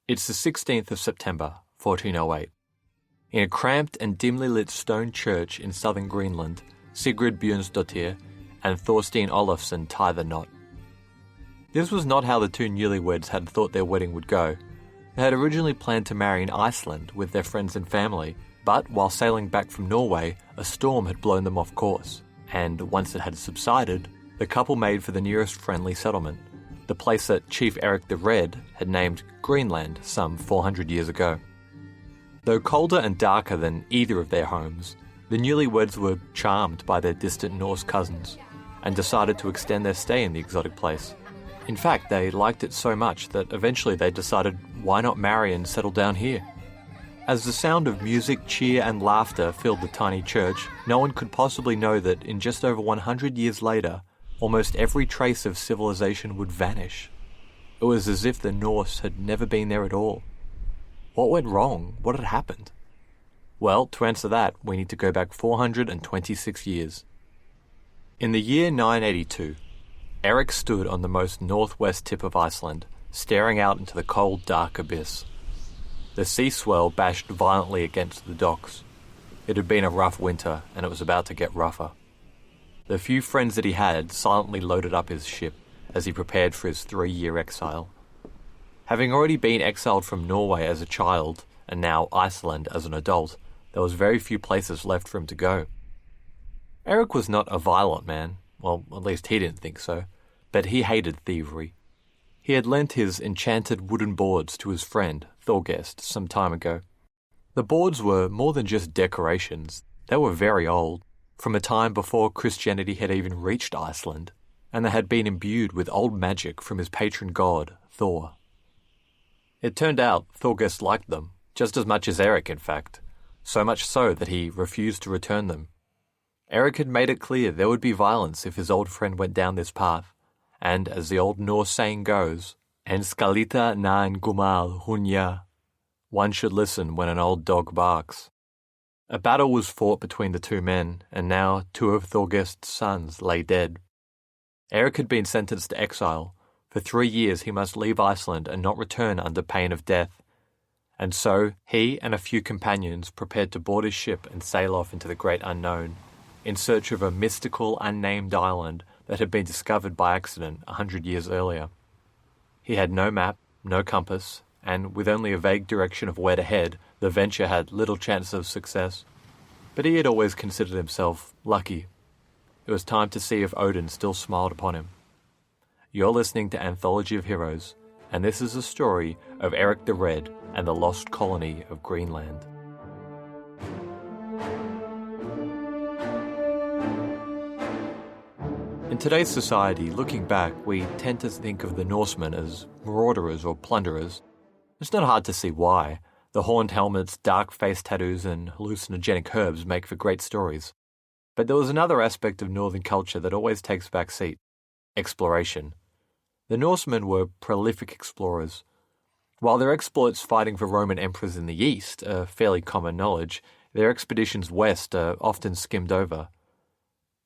It's the 16th of September, 1408. In a cramped and dimly lit stone church in southern Greenland, Sigrid Bjørnsdottir and Thorstein Olafsson tie the knot. This was not how the two newlyweds had thought their wedding would go. They had originally planned to marry in Iceland with their friends and family, but while sailing back from Norway, a storm had blown them off course, and once it had subsided, the couple made for the nearest friendly settlement, the place that Chief Erik the Red had named Greenland some 400 years ago. Though colder and darker than either of their homes, the newlyweds were charmed by their distant Norse cousins and decided to extend their stay in the exotic place. In fact, they liked it so much that eventually they decided, why not marry and settle down here? As the sound of music, cheer and laughter filled the tiny church, no one could possibly know that in just over 100 years later, almost every trace of civilization would vanish. It was as if the Norse had never been there at all. What went wrong? What had happened? Well, to answer that, we need to go back 426 years. In the year 982, Erik stood on the most northwest tip of Iceland, staring out into the cold, dark abyss. The sea swell bashed violently against the docks. It had been a rough winter, and it was about to get rougher. The few friends that he had silently loaded up his ship as he prepared for his 3-year exile. Having already been exiled from Norway as a child, and now Iceland as an adult, there was very few places left for him to go. Erik was not a violent man, well, at least he didn't think so, but he hated thievery. He had lent his enchanted wooden boards to his friend, Thorgest, some time ago. The boards were more than just decorations. They were very old, from a time before Christianity had even reached Iceland, and they had been imbued with old magic from his patron god, Thor. It turned out Thorgest liked them, just as much as Erik, in fact, so much so that he refused to return them. Erik had made it clear there would be violence if his old friend went down this path, and as the old Norse saying goes, "En skalita nan gumal hunja," one should listen when an old dog barks. A battle was fought between the two men, and now 2 of Thorgest's sons lay dead. Erik had been sentenced to exile. For 3 years he must leave Iceland and not return under pain of death. And so he and a few companions prepared to board his ship and sail off into the great unknown, in search of a mystical, unnamed island that had been discovered by accident 100 years earlier. He had no map, no compass, and with only a vague direction of where to head, the venture had little chance of success. But he had always considered himself lucky. It was time to see if Odin still smiled upon him. You're listening to Anthology of Heroes, and this is the story of Erik the Red and the lost colony of Greenland. In today's society, looking back, we tend to think of the Norsemen as marauders or plunderers. It's not hard to see why. The horned helmets, dark face tattoos, and hallucinogenic herbs make for great stories. But there was another aspect of northern culture that always takes back seat: exploration. The Norsemen were prolific explorers. While their exploits fighting for Roman emperors in the east are fairly common knowledge, their expeditions west are often skimmed over.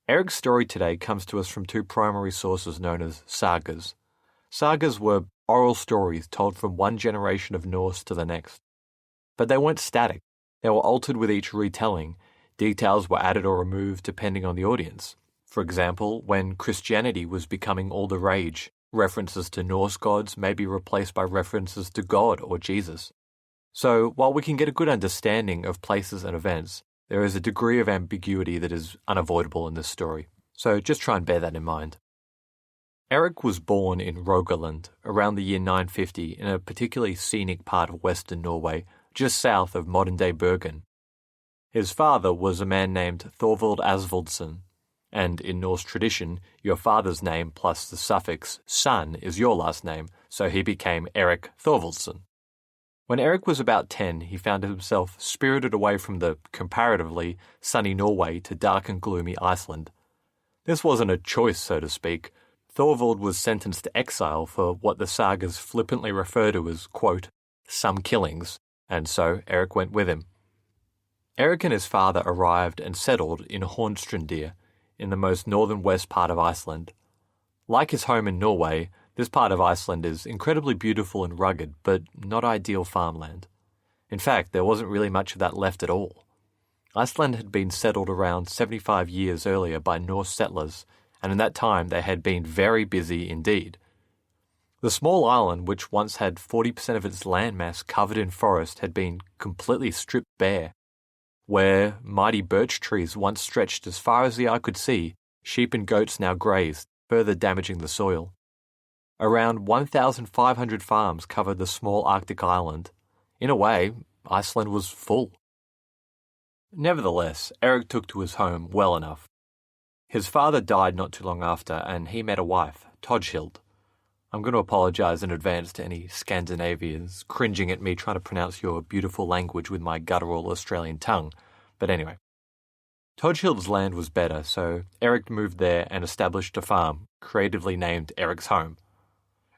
Erik's story today comes to us from 2 primary sources known as Sagas. Sagas were oral stories told from one generation of Norse to the next. But they weren't static. They were altered with each retelling. Details were added or removed depending on the audience. For example, when Christianity was becoming all the rage, references to Norse gods may be replaced by references to God or Jesus. So, while we can get a good understanding of places and events, there is a degree of ambiguity that is unavoidable in this story, so just try and bear that in mind. Erik was born in Rogaland around the year 950 in a particularly scenic part of western Norway, just south of modern-day Bergen. His father was a man named Thorvald Asvaldsson, and in Norse tradition, your father's name plus the suffix son is your last name, so he became Erik Thorvaldsson. When Erik was about 10, he found himself spirited away from the comparatively sunny Norway to dark and gloomy Iceland. This wasn't a choice, so to speak. Thorvald was sentenced to exile for what the sagas flippantly refer to as, quote, some killings, and so Erik went with him. Erik and his father arrived and settled in Hornstrandir, in the most northern west part of Iceland. Like his home in Norway, this part of Iceland is incredibly beautiful and rugged, but not ideal farmland. In fact, there wasn't really much of that left at all. Iceland had been settled around 75 years earlier by Norse settlers, and in that time they had been very busy indeed. The small island, which once had 40% of its landmass covered in forest, had been completely stripped bare. Where mighty birch trees once stretched as far as the eye could see, sheep and goats now grazed, further damaging the soil. Around 1,500 farms covered the small Arctic island. In a way, Iceland was full. Nevertheless, Erik took to his home well enough. His father died not too long after, and he met a wife, Todhild. I'm going to apologise in advance to any Scandinavians cringing at me trying to pronounce your beautiful language with my guttural Australian tongue, but anyway. Todhild's land was better, so Erik moved there and established a farm, creatively named Erik's Home.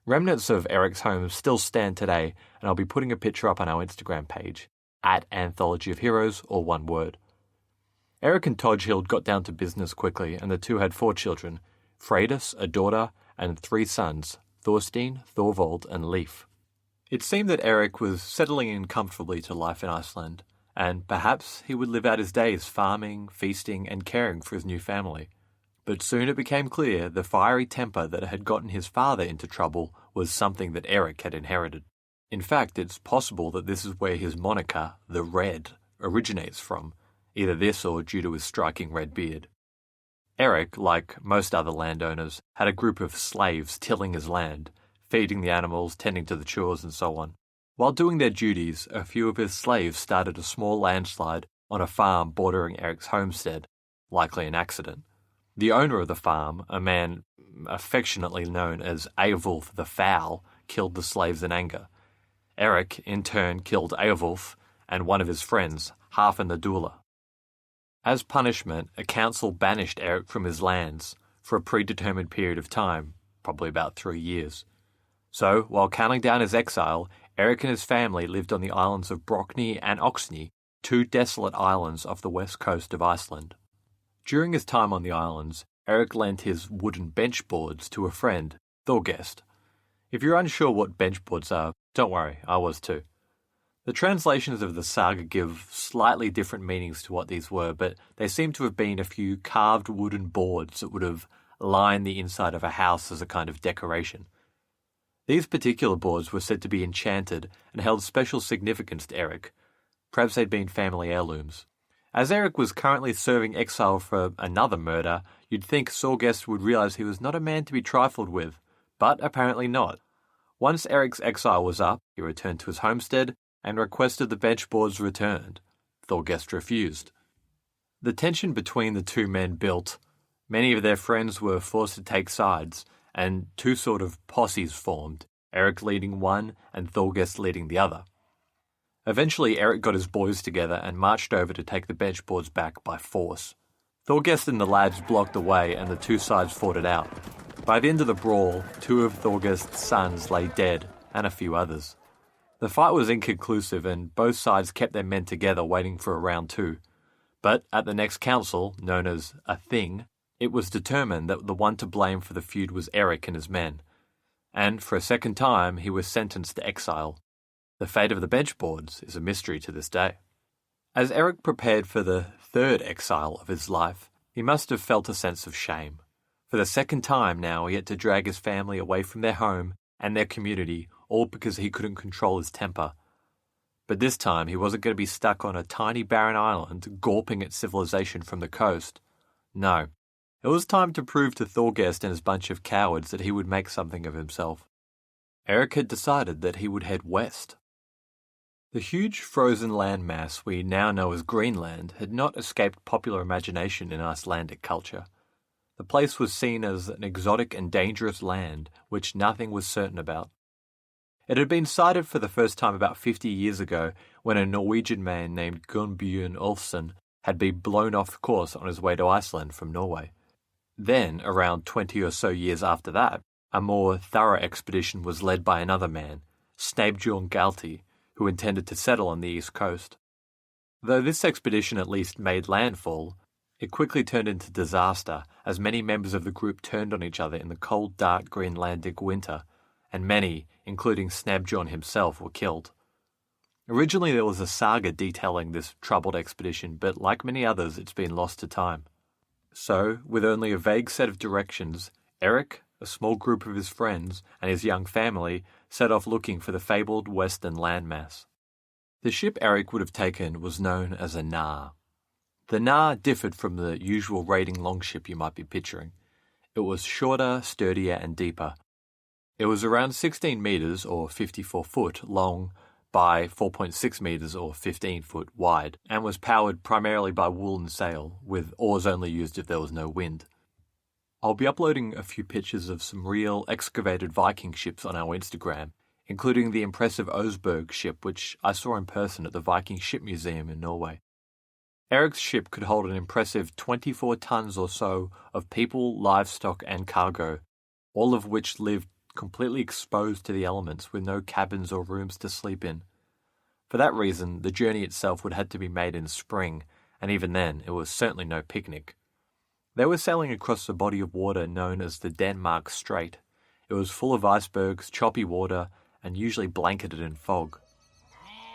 Remnants of Erik's Home still stand today, and I'll be putting a picture up on our Instagram page, @Anthology of Heroes, or one word. Erik and Todhild got down to business quickly, and the two had 4 children, Freydis, a daughter, and 3 sons, Thorstein, Thorvald, and Leif. It seemed that Erik was settling in comfortably to life in Iceland, and perhaps he would live out his days farming, feasting, and caring for his new family. But soon it became clear the fiery temper that had gotten his father into trouble was something that Erik had inherited. In fact, it's possible that this is where his moniker, The Red, originates from, either this or due to his striking red beard. Erik, like most other landowners, had a group of slaves tilling his land, feeding the animals, tending to the chores, and so on. While doing their duties, a few of his slaves started a small landslide on a farm bordering Erik's homestead, likely an accident. The owner of the farm, a man affectionately known as Eowulf the Foul, killed the slaves in anger. Erik, in turn, killed Eowulf and one of his friends, Halfdan the Dula. As punishment, a council banished Erik from his lands for a predetermined period of time, probably about 3 years. So, while counting down his exile, Erik and his family lived on the islands of Brockney and Oxney, 2 desolate islands off the west coast of Iceland. During his time on the islands, Erik lent his wooden bench boards to a friend, Thorgest. If you're unsure what bench boards are, don't worry, I was too. The translations of the saga give slightly different meanings to what these were, but they seem to have been a few carved wooden boards that would have lined the inside of a house as a kind of decoration. These particular boards were said to be enchanted and held special significance to Erik. Perhaps they'd been family heirlooms. As Erik was currently serving exile for another murder, you'd think Thorgest would realise he was not a man to be trifled with, but apparently not. Once Erik's exile was up, he returned to his homestead and requested the bench boards returned. Thorgest refused. The tension between the 2 men built. Many of their friends were forced to take sides, and 2 sort of posses formed, Erik leading one and Thorgest leading the other. Eventually, Erik got his boys together and marched over to take the bench boards back by force. Thorgest and the lads blocked the way, and the 2 sides fought it out. By the end of the brawl, 2 of Thorgest's sons lay dead, and a few others. The fight was inconclusive, and both sides kept their men together waiting for a round 2. But at the next council, known as a Thing, it was determined that the one to blame for the feud was Erik and his men. And for a second time, he was sentenced to exile. The fate of the bench boards is a mystery to this day. As Erik prepared for the 3rd exile of his life, he must have felt a sense of shame. For the second time now, he had to drag his family away from their home and their community, all because he couldn't control his temper. But this time, he wasn't going to be stuck on a tiny barren island, gawping at civilization from the coast. No, it was time to prove to Thorgest and his bunch of cowards that he would make something of himself. Erik had decided that he would head west. The huge frozen landmass we now know as Greenland had not escaped popular imagination in Icelandic culture. The place was seen as an exotic and dangerous land, which nothing was certain about. It had been sighted for the first time about 50 years ago when a Norwegian man named Gunnbjørn Ulfsson had been blown off course on his way to Iceland from Norway. Then, around 20 or so years after that, a more thorough expedition was led by another man, Snæbjørn Galti, who intended to settle on the east coast. Though this expedition at least made landfall, It quickly turned into disaster, as many members of the group turned on each other in the cold, dark Greenlandic winter, and many, including Snabjorn himself, were killed. Originally there was a saga detailing this troubled expedition, but like many others, it's been lost to time. So, with only a vague set of directions, Erik, a small group of his friends, and his young family set off looking for the fabled western landmass. The ship Erik would have taken was known as a Nar. The Nar differed from the usual raiding longship you might be picturing. It was shorter, sturdier, and deeper. It was around 16 metres or 54 foot long by 4.6 metres or 15 foot wide, and was powered primarily by woolen sail, with oars only used if there was no wind. I'll be uploading a few pictures of some real excavated Viking ships on our Instagram, including the impressive Oseberg ship which I saw in person at the Viking Ship Museum in Norway. Erik's ship could hold an impressive 24 tons or so of people, livestock and cargo, all of which lived completely exposed to the elements with no cabins or rooms to sleep in. For that reason, the journey itself would have to be made in spring, and even then it was certainly no picnic. They were sailing across a body of water known as the Denmark Strait. It was full of icebergs, choppy water, and usually blanketed in fog.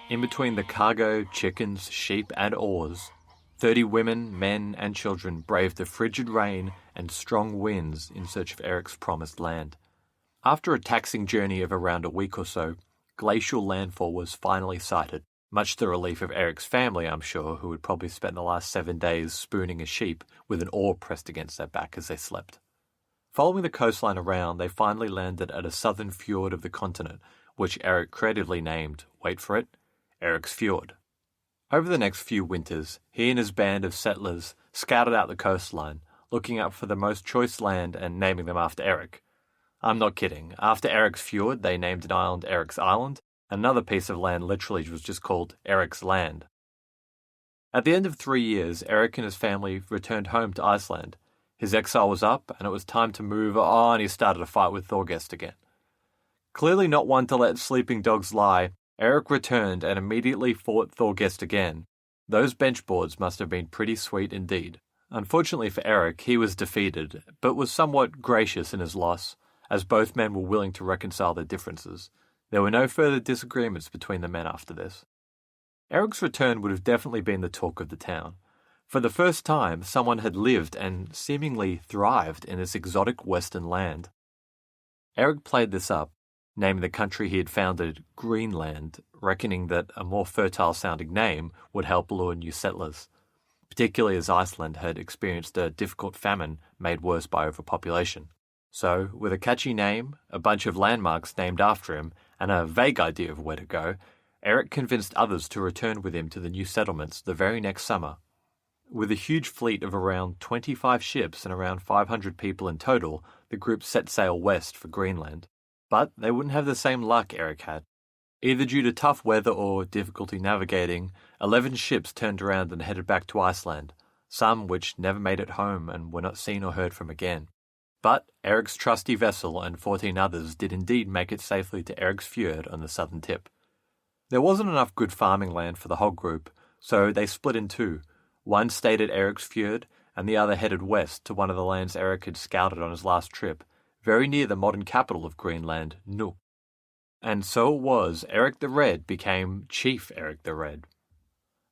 In between the cargo, chickens, sheep and oars, 30 women, men and children braved the frigid rain and strong winds in search of Erik's promised land. After a taxing journey of around a week or so, glacial landfall was finally sighted, much to the relief of Erik's family, I'm sure, who had probably spent the last 7 days spooning a sheep with an oar pressed against their back as they slept. Following the coastline around, they finally landed at a southern fjord of the continent, which Erik creatively named, wait for it, Erik's Fjord. Over the next few winters, he and his band of settlers scouted out the coastline, looking out for the most choice land and naming them after Erik. I'm not kidding. After Erik's Fjord, they named an island Erik's Island. Another piece of land literally was just called Erik's Land. At the end of 3 years, Erik and his family returned home to Iceland. His exile was up, and it was time to move on. He started a fight with Thorgest again. Clearly not one to let sleeping dogs lie, Erik returned and immediately fought Thorgest again. Those benchboards must have been pretty sweet indeed. Unfortunately for Erik, he was defeated, but was somewhat gracious in his loss, as both men were willing to reconcile their differences. There were no further disagreements between the men after this. Erik's return would have definitely been the talk of the town. For the first time, someone had lived and seemingly thrived in this exotic western land. Erik played this up, naming the country he had founded Greenland, reckoning that a more fertile-sounding name would help lure new settlers, particularly as Iceland had experienced a difficult famine made worse by overpopulation. So, with a catchy name, a bunch of landmarks named after him, and a vague idea of where to go, Erik convinced others to return with him to the new settlements the very next summer. With a huge fleet of around 25 ships and around 500 people in total, the group set sail west for Greenland. But they wouldn't have the same luck Erik had. Either due to tough weather or difficulty navigating, 11 ships turned around and headed back to Iceland, some which never made it home and were not seen or heard from again. But Erik's trusty vessel and 14 others did indeed make it safely to Erik's Fjord on the southern tip. There wasn't enough good farming land for the whole group, so they split in two. One stayed at Erik's Fjord, and the other headed west to one of the lands Erik had scouted on his last trip, very near the modern capital of Greenland, Nuuk. And so it was Erik the Red became Chief Erik the Red.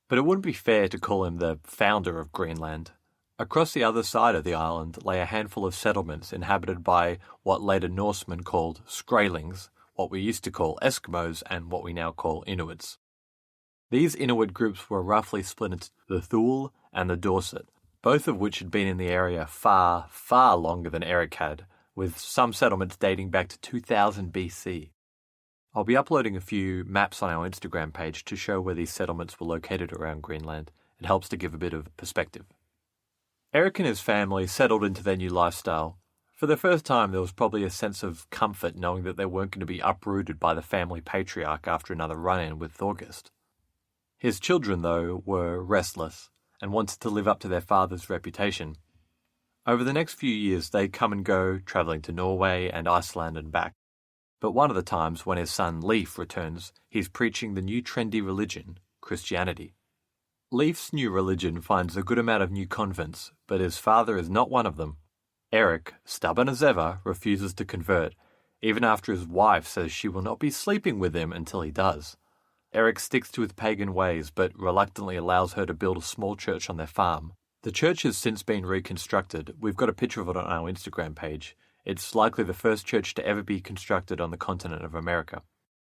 But it wouldn't be fair to call him the founder of Greenland. Across the other side of the island lay a handful of settlements inhabited by what later Norsemen called Skraelings, what we used to call Eskimos, and what we now call Inuits. These Inuit groups were roughly split into the Thule and the Dorset, both of which had been in the area far, far longer than Erik had, with some settlements dating back to 2000 BC. I'll be uploading a few maps on our Instagram page to show where these settlements were located around Greenland. It helps to give a bit of perspective. Erik and his family settled into their new lifestyle. For the first time, there was probably a sense of comfort knowing that they weren't going to be uprooted by the family patriarch after another run-in with Thorgest. His children, though, were restless and wanted to live up to their father's reputation. Over the next few years, they come and go, travelling to Norway and Iceland and back. But one of the times when his son Leif returns, he's preaching the new trendy religion, Christianity. Leif's new religion finds a good amount of new converts, but his father is not one of them. Erik, stubborn as ever, refuses to convert, even after his wife says she will not be sleeping with him until he does. Erik sticks to his pagan ways, but reluctantly allows her to build a small church on their farm. The church has since been reconstructed. We've got a picture of it on our Instagram page. It's likely the first church to ever be constructed on the continent of America.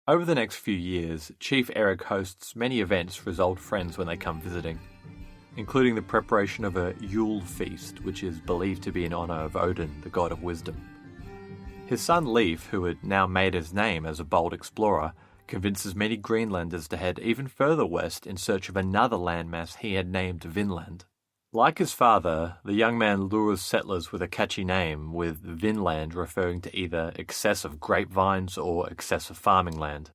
Over the next few years, Chief Erik hosts many events for his old friends when they come visiting, including the preparation of a Yule feast, which is believed to be in honour of Odin, the god of wisdom. His son Leif, who had now made his name as a bold explorer, convinces many Greenlanders to head even further west in search of another landmass he had named Vinland. Like his father, the young man lures settlers with a catchy name, with Vinland referring to either excess of grapevines or excess of farming land.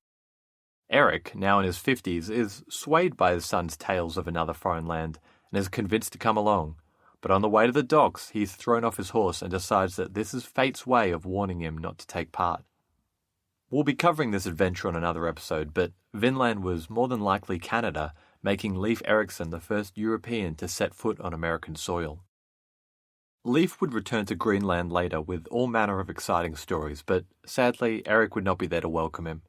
Erik, now in his 50s, is swayed by his son's tales of another foreign land and is convinced to come along, but on the way to the docks he's thrown off his horse and decides that this is fate's way of warning him not to take part. We'll be covering this adventure on another episode, but Vinland was more than likely Canada, making Leif Erikson the first European to set foot on American soil. Leif would return to Greenland later with all manner of exciting stories, but sadly Erik would not be there to welcome him.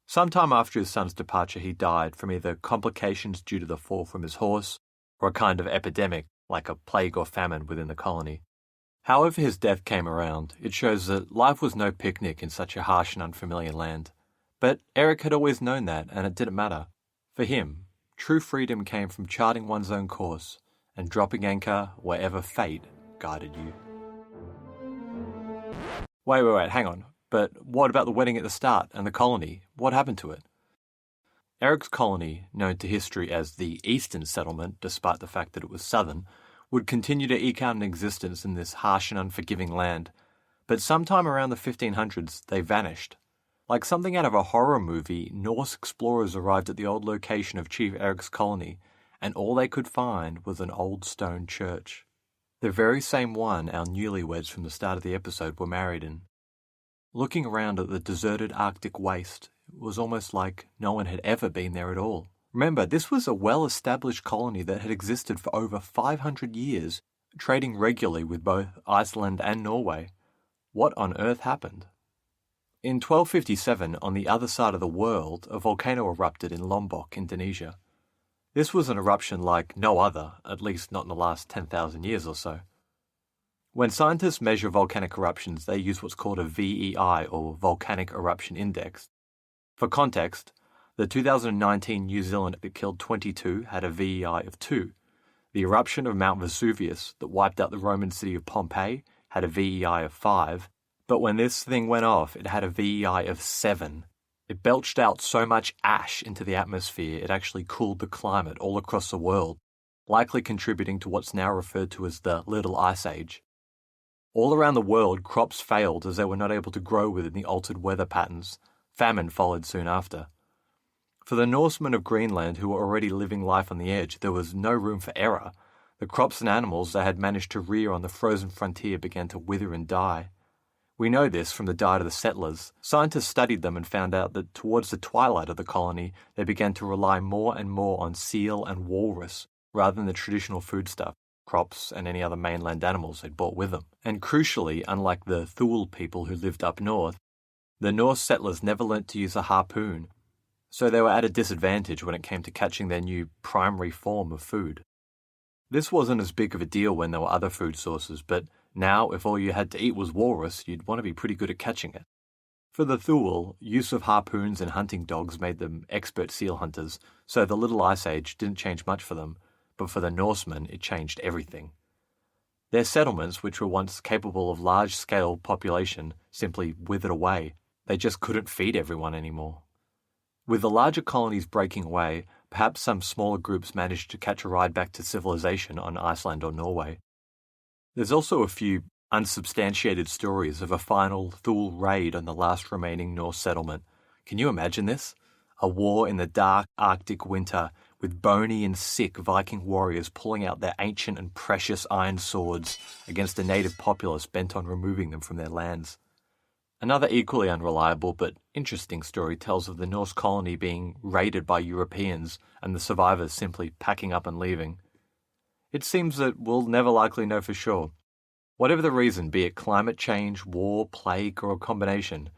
Sometime after his son's departure he died from either complications due to the fall from his horse, or a kind of epidemic, like a plague or famine within the colony. However his death came around, it shows that life was no picnic in such a harsh and unfamiliar land. But Erik had always known that, and it didn't matter. For him, true freedom came from charting one's own course, and dropping anchor wherever fate guided you. Wait, hang on. But what about the wedding at the start and the colony? What happened to it? Erik's colony, known to history as the Eastern Settlement, despite the fact that it was southern, would continue to eke out an existence in this harsh and unforgiving land. But sometime around the 1500s, they vanished. Like something out of a horror movie, Norse explorers arrived at the old location of Chief Erik's colony, and all they could find was an old stone church. The very same one our newlyweds from the start of the episode were married in. Looking around at the deserted Arctic waste, it was almost like no one had ever been there at all. Remember, this was a well-established colony that had existed for over 500 years, trading regularly with both Iceland and Norway. What on earth happened? In 1257, on the other side of the world, a volcano erupted in Lombok, Indonesia. This was an eruption like no other, at least not in the last 10,000 years or so. When scientists measure volcanic eruptions, they use what's called a VEI, or Volcanic Eruption Index. For context, the 2019 New Zealand that killed 22 had a VEI of 2. The eruption of Mount Vesuvius that wiped out the Roman city of Pompeii had a VEI of 5, but when this thing went off, it had a VEI of 7. It belched out so much ash into the atmosphere it actually cooled the climate all across the world, likely contributing to what's now referred to as the Little Ice Age. All around the world, crops failed as they were not able to grow within the altered weather patterns. Famine followed soon after. For the Norsemen of Greenland who were already living life on the edge, there was no room for error. The crops and animals they had managed to rear on the frozen frontier began to wither and die. We know this from the diet of the settlers. Scientists studied them and found out that towards the twilight of the colony, they began to rely more and more on seal and walrus rather than the traditional foodstuff, crops and any other mainland animals they'd brought with them. And crucially, unlike the Thule people who lived up north, the Norse settlers never learnt to use a harpoon, so they were at a disadvantage when it came to catching their new primary form of food. This wasn't as big of a deal when there were other food sources, but now if all you had to eat was walrus, you'd want to be pretty good at catching it. For the Thule, use of harpoons and hunting dogs made them expert seal hunters, so the Little Ice Age didn't change much for them, but for the Norsemen it changed everything. Their settlements, which were once capable of large-scale population, simply withered away. They just couldn't feed everyone anymore. With the larger colonies breaking away, perhaps some smaller groups managed to catch a ride back to civilization on Iceland or Norway. There's also a few unsubstantiated stories of a final Thule raid on the last remaining Norse settlement. Can you imagine this? A war in the dark Arctic winter with bony and sick Viking warriors pulling out their ancient and precious iron swords against a native populace bent on removing them from their lands. Another equally unreliable but interesting story tells of the Norse colony being raided by Europeans and the survivors simply packing up and leaving. It seems that we'll never likely know for sure. Whatever the reason, be it climate change, war, plague, or a combination,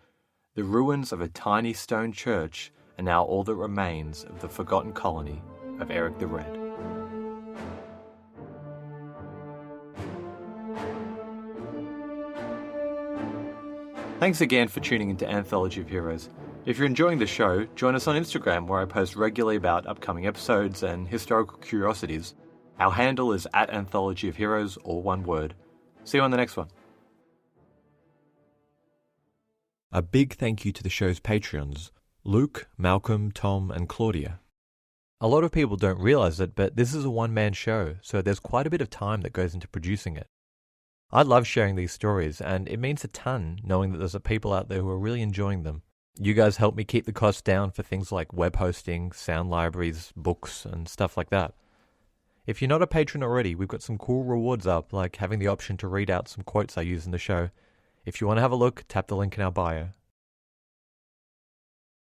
the ruins of a tiny stone church are now all that remains of the forgotten colony of Erik the Red. Thanks again for tuning into Anthology of Heroes. If you're enjoying the show, join us on Instagram where I post regularly about upcoming episodes and historical curiosities. Our handle is @Anthology of Heroes, all one word. See you on the next one. A big thank you to the show's Patreons, Luke, Malcolm, Tom, and Claudia. A lot of people don't realize it, but this is a one-man show, so there's quite a bit of time that goes into producing it. I love sharing these stories, and it means a ton knowing that there's people out there who are really enjoying them. You guys help me keep the costs down for things like web hosting, sound libraries, books, and stuff like that. If you're not a patron already, we've got some cool rewards up, like having the option to read out some quotes I use in the show. If you want to have a look, tap the link in our bio.